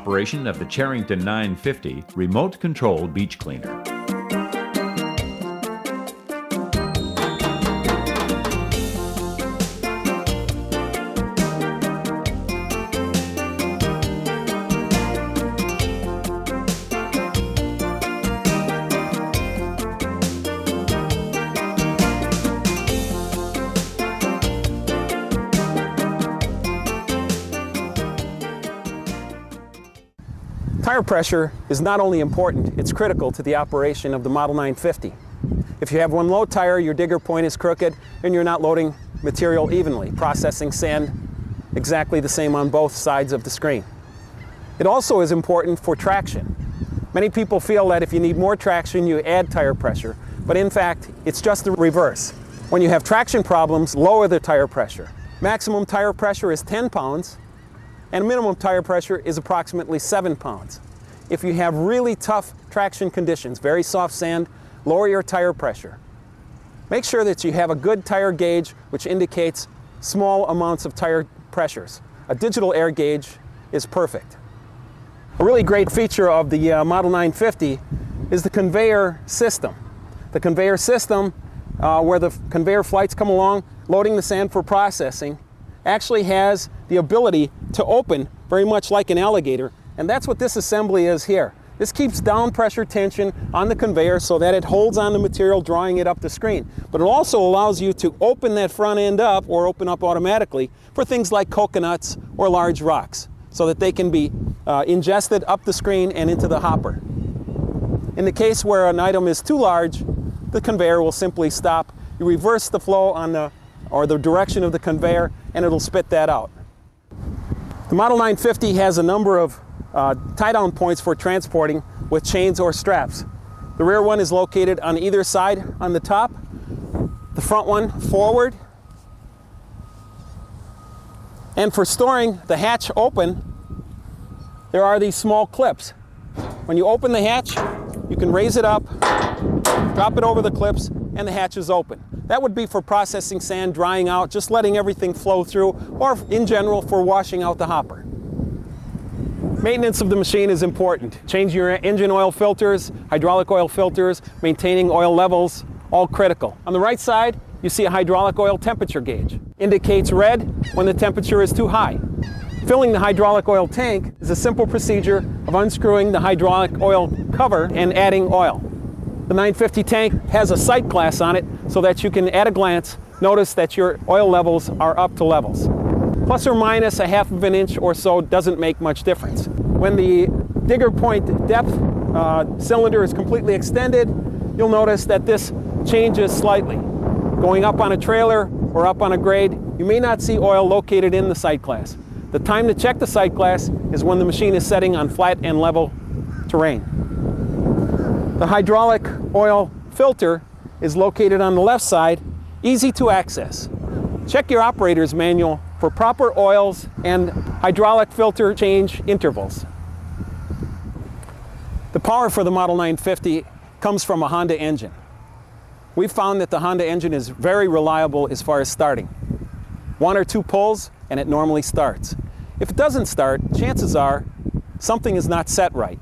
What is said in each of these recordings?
operation of the Cherrington 950 remote-controlled beach cleaner. Tire pressure is not only important, it's critical to the operation of the Model 950. If you have one low tire, your digger point is crooked, and you're not loading material evenly, processing sand exactly the same on both sides of the screen. It also is important for traction. Many people feel that if you need more traction, you add tire pressure, but in fact, it's just the reverse. When you have traction problems, lower the tire pressure. Maximum tire pressure is 10 pounds, and minimum tire pressure is approximately 7 pounds. If you have really tough traction conditions, very soft sand, lower your tire pressure. Make sure that you have a good tire gauge which indicates small amounts of tire pressures. A digital air gauge is perfect. A really great feature of the Model 950 is the conveyor system. The conveyor system, where the conveyor flights come along, loading the sand for processing, actually has the ability to open very much like an alligator, and that's what this assembly is here. This keeps down pressure tension on the conveyor so that it holds on the material, drawing it up the screen. But it also allows you to open that front end up, or open up automatically, for things like coconuts or large rocks, so that they can be ingested up the screen and into the hopper. In the case where an item is too large, the conveyor will simply stop. You reverse the flow on the direction of the conveyor, and it'll spit that out. The Model 950 has a number of tie-down points for transporting with chains or straps. The rear one is located on either side on the top, the front one forward. And for storing the hatch open, there are these small clips. When you open the hatch, you can raise it up, drop it over the clips, and the hatch is open. That would be for processing sand, drying out, just letting everything flow through, or in general for washing out the hopper. Maintenance of the machine is important. Changing your engine oil filters, hydraulic oil filters, maintaining oil levels, all critical. On the right side, you see a hydraulic oil temperature gauge. Indicates red when the temperature is too high. Filling the hydraulic oil tank is a simple procedure of unscrewing the hydraulic oil cover and adding oil. The 950 tank has a sight glass on it so that you can, at a glance, notice that your oil levels are up to levels. Plus or minus a half of an inch or so doesn't make much difference. When the digger point depth cylinder is completely extended, you'll notice that this changes slightly. Going up on a trailer or up on a grade, you may not see oil located in the sight glass. The time to check the sight glass is when the machine is setting on flat and level terrain. The hydraulic oil filter is located on the left side, easy to access. Check your operator's manual for proper oils and hydraulic filter change intervals. The power for the Model 950 comes from a Honda engine. We've found that the Honda engine is very reliable as far as starting. 1 or 2 pulls and it normally starts. If it doesn't start, chances are something is not set right.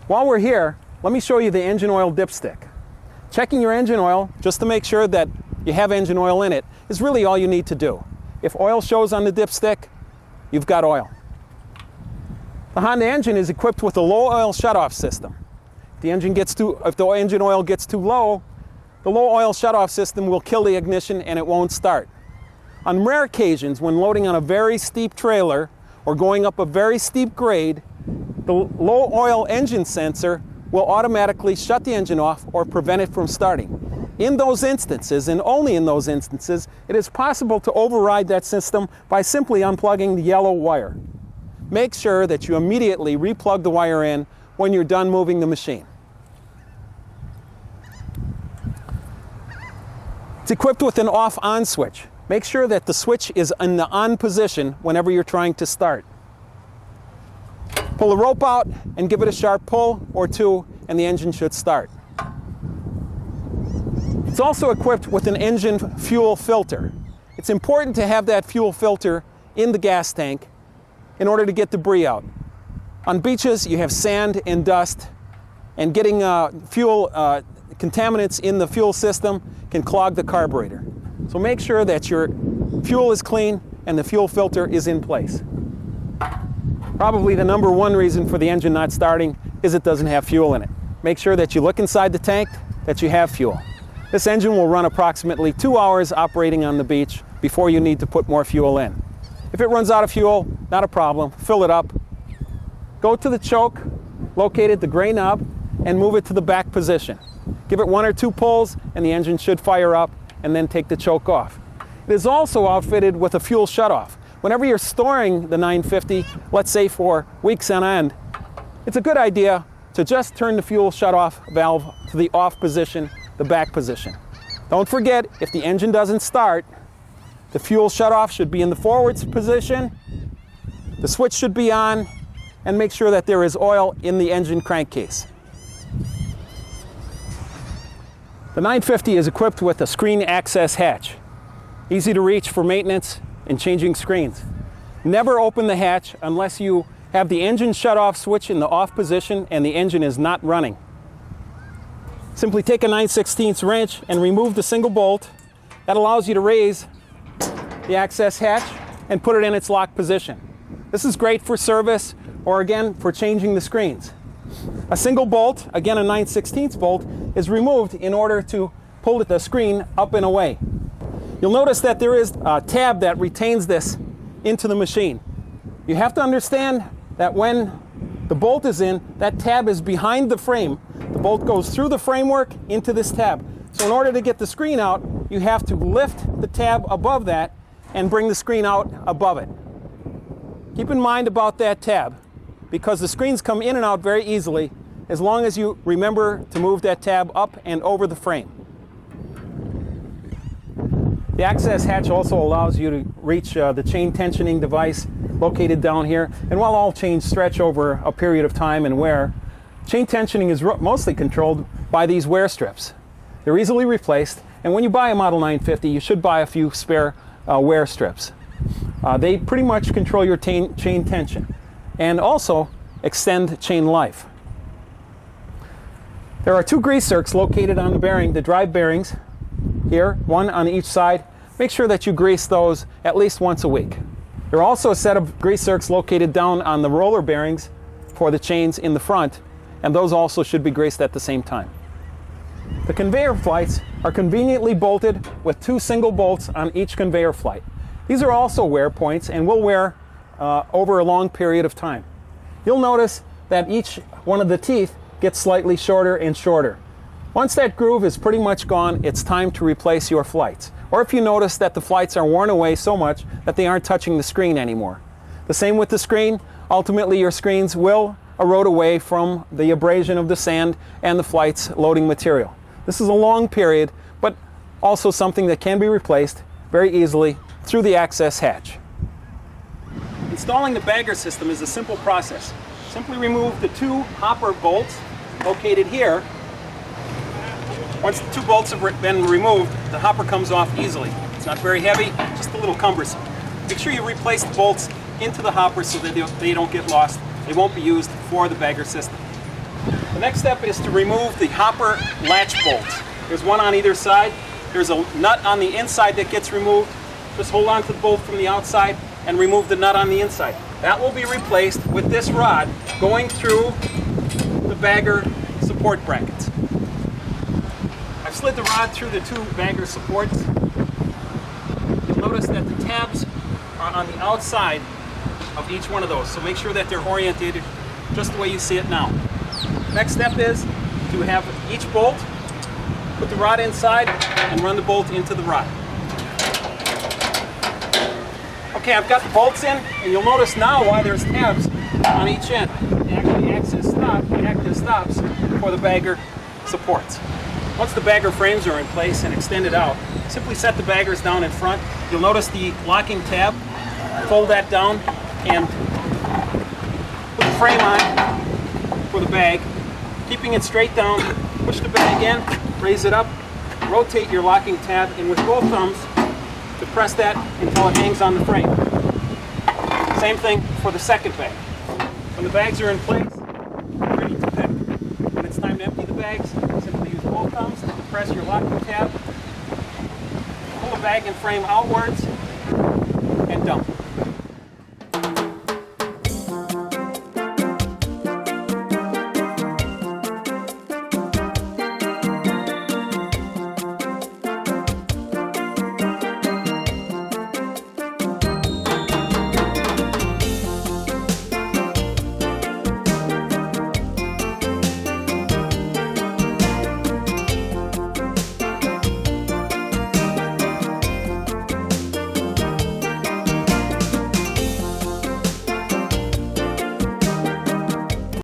While we're here, let me show you the engine oil dipstick. Checking your engine oil, just to make sure that you have engine oil in it, is really all you need to do. If oil shows on the dipstick, you've got oil. The Honda engine is equipped with a low oil shutoff system. If the engine oil gets too low, the low oil shutoff system will kill the ignition and it won't start. On rare occasions, when loading on a very steep trailer or going up a very steep grade, the low oil engine sensor will automatically shut the engine off or prevent it from starting. In those instances, and only in those instances, it is possible to override that system by simply unplugging the yellow wire. Make sure that you immediately replug the wire in when you're done moving the machine. It's equipped with an off-on switch. Make sure that the switch is in the on position whenever you're trying to start. Pull the rope out and give it a sharp pull or two, and the engine should start. It's also equipped with an engine fuel filter. It's important to have that fuel filter in the gas tank in order to get debris out. On beaches, you have sand and dust, and getting fuel contaminants in the fuel system can clog the carburetor. So make sure that your fuel is clean and the fuel filter is in place. Probably the number one reason for the engine not starting is it doesn't have fuel in it. Make sure that you look inside the tank that you have fuel. This engine will run approximately 2 hours operating on the beach before you need to put more fuel in. If it runs out of fuel, not a problem, fill it up. Go to the choke, locate at the gray knob, and move it to the back position. Give it 1 or 2 pulls and the engine should fire up, and then take the choke off. It is also outfitted with a fuel shutoff. Whenever you're storing the 950, let's say for weeks on end, it's a good idea to just turn the fuel shutoff valve to the off position, the back position. Don't forget, if the engine doesn't start, the fuel shutoff should be in the forwards position, the switch should be on, and make sure that there is oil in the engine crankcase. The 950 is equipped with a screen access hatch. Easy to reach for maintenance and changing screens. Never open the hatch unless you have the engine shutoff switch in the off position and the engine is not running. Simply take a 9/16 wrench and remove the single bolt. That allows you to raise the access hatch and put it in its locked position. This is great for service or again for changing the screens. A single bolt, again a 9/16 bolt, is removed in order to pull the screen up and away. You'll notice that there is a tab that retains this into the machine. You have to understand that when the bolt is in, that tab is behind the frame. The bolt goes through the framework into this tab. So in order to get the screen out, you have to lift the tab above that and bring the screen out above it. Keep in mind about that tab, because the screens come in and out very easily as long as you remember to move that tab up and over the frame. The access hatch also allows you to reach the chain tensioning device located down here. And while all chains stretch over a period of time and wear, chain tensioning is mostly controlled by these wear strips. They're easily replaced, and when you buy a Model 950, you should buy a few spare wear strips. They pretty much control your chain tension and also extend chain life. There are 2 grease zerks located on the bearing, the drive bearings, here, 1 on each side. Make sure that you grease those at least once a week. There are also a set of grease zerks located down on the roller bearings for the chains in the front, and those also should be greased at the same time. The conveyor flights are conveniently bolted with 2 single bolts on each conveyor flight. These are also wear points and will wear over a long period of time. You'll notice that each one of the teeth gets slightly shorter and shorter. Once that groove is pretty much gone, it's time to replace your flights. Or if you notice that the flights are worn away so much that they aren't touching the screen anymore. The same with the screen. Ultimately, your screens will erode away from the abrasion of the sand and the flight's loading material. This is a long period, but also something that can be replaced very easily through the access hatch. Installing the bagger system is a simple process. Simply remove the 2 hopper bolts located here. Once the 2 bolts have been removed, the hopper comes off easily. It's not very heavy, just a little cumbersome. Make sure you replace the bolts into the hopper so that they don't get lost. They won't be used for the bagger system. The next step is to remove the hopper latch bolts. There's 1 on either side. There's a nut on the inside that gets removed. Just hold on to the bolt from the outside and remove the nut on the inside. That will be replaced with this rod going through the bagger support brackets. I've slid the rod through the 2 bagger supports. You'll notice that the tabs are on the outside of each one of those, so make sure that they're orientated just the way you see it now. Next step is to have each bolt, put the rod inside, and run the bolt into the rod. Okay, I've got the bolts in, and you'll notice now why there's tabs on each end. They actually act as stops for the bagger supports. Once the bagger frames are in place and extended out, simply set the baggers down in front. You'll notice the locking tab. Fold that down and put the frame on for the bag. Keeping it straight down, push the bag in, raise it up, rotate your locking tab, and with both thumbs to press that until it hangs on the frame. Same thing for the second bag. When the bags are in place, you're ready to pick. When it's time to empty the bags, simply use both thumbs to press your locking tab, pull the bag and frame outwards, and dump.